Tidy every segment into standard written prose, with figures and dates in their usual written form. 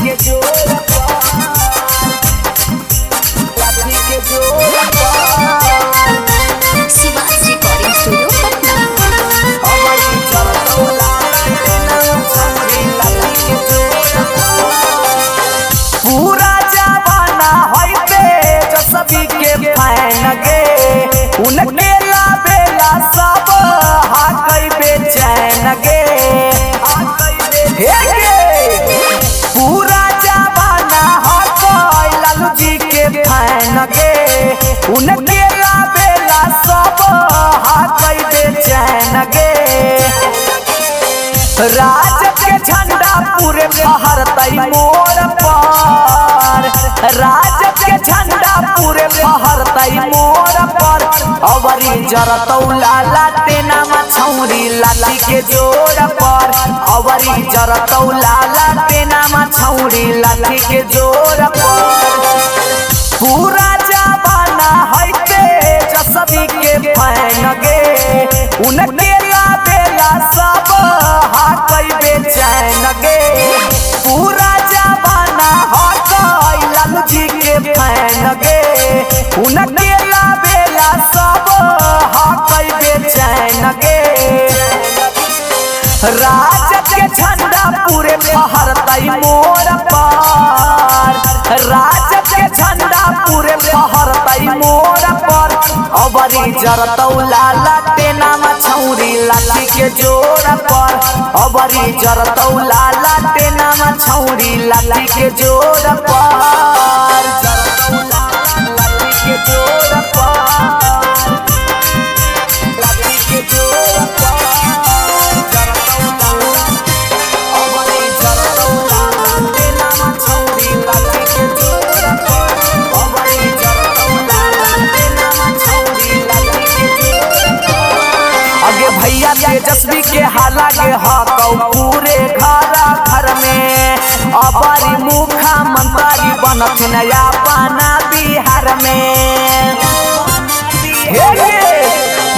के जोर लाठी के जोर शिवाज रिकॉर्डिंग स्टूडियो पटना। अबरी जरतौला छौरी लाठी के जोर पूरा जमाना होइते जसबी के फैन गे उनके लाबेला सब हाकई बेचैन गे पूरा जमाना हाकई लालू जी के फैन गे उनके लाबेला सब हाकई बेचैन गे राज के झंडा पूरे फहरतई मोर पर राज के झंडा पूरे फहरतई मोर पर अबरी जरतौला लाटेना छौरी लाठी के जोर पर अबरी जरतौला लाटेना छौरी लाठी के जोर पर पूरा जमाना होइते जसबी के फैन गे उनके लाबेला सब हाकई बेचैन गे पूरा जमाना हटई लालू जी के फैन गे उनके लाबेला सब हाकई बेचैन गे राज के झंडा पूरे फहरतई मोर पर राज के झंडा पूरे फहरतई मोर पर अबरी जरतौला लाटेना छौरी लाठी के जोर पर अबरी जरतौला लाटेना छौरी लाठी के जोर पर जरतौला लाठी के जोर पर लाठी के जोर पर जरतौला अबरी जरतौला लाटेना छौरी लाठी के जोर पर अबरी जरतौला लाटेना छौरी लाठी के जोर पर अगे भैया तेजस्वी के हाला के हकौ पूरे घर में अबरी मुखा मंत्री बनथिन अपना बिहार में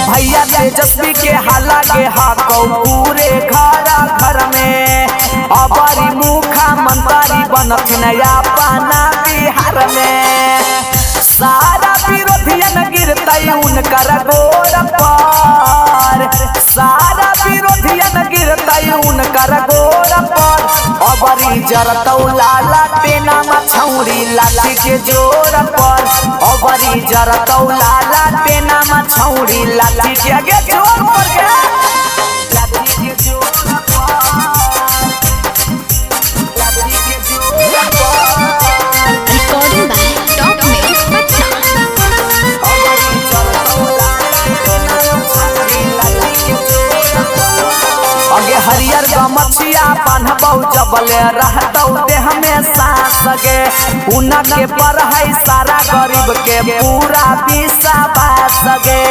भैया तेजस्वी के हाला के हकौ पूरे घर में अबरी मुखा मंत्री बनथिन अपना बिहार में सारा विरोधियन गिरतई उनकर गोर पर सारा विरोधियन गिरतई उनकर गोर पर अबरी जरतौला लाटेना छौरी लाठी के जोर पर अबरी जरतौला लाटेना छौरी लाठी के आगे जोर पर के लाठी के जोर पर लाठी के जोर पर recording by top music Patna. अबरी जरतौला लाटेना छौरी लाठी के जोर पर अगे हरियर गमछिया बान्हबौ जबले रहतौ देह में सांस गे उनके पर है सारा गरीब के पूरा विश्वास गे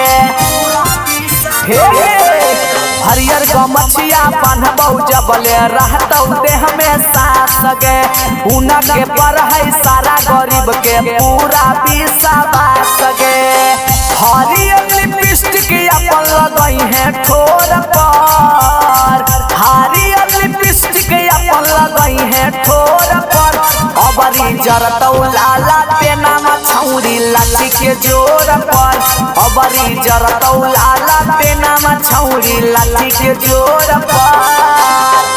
हरियर गमछिया बान्हबौ जबले रहतौ देह में सांस गे उनके पर है सारा गरीब के पूरा विश्वास गे हरियर लिपस्टिक अपन लगई है ठोर पर हरियर लिपस्टिक अपन लगई है ठोर पर अबरी जरतौला लाटेना छौरी लाठी के जोर पर अबरी जरतौला लाटेना छौरी लाठी के जोर पर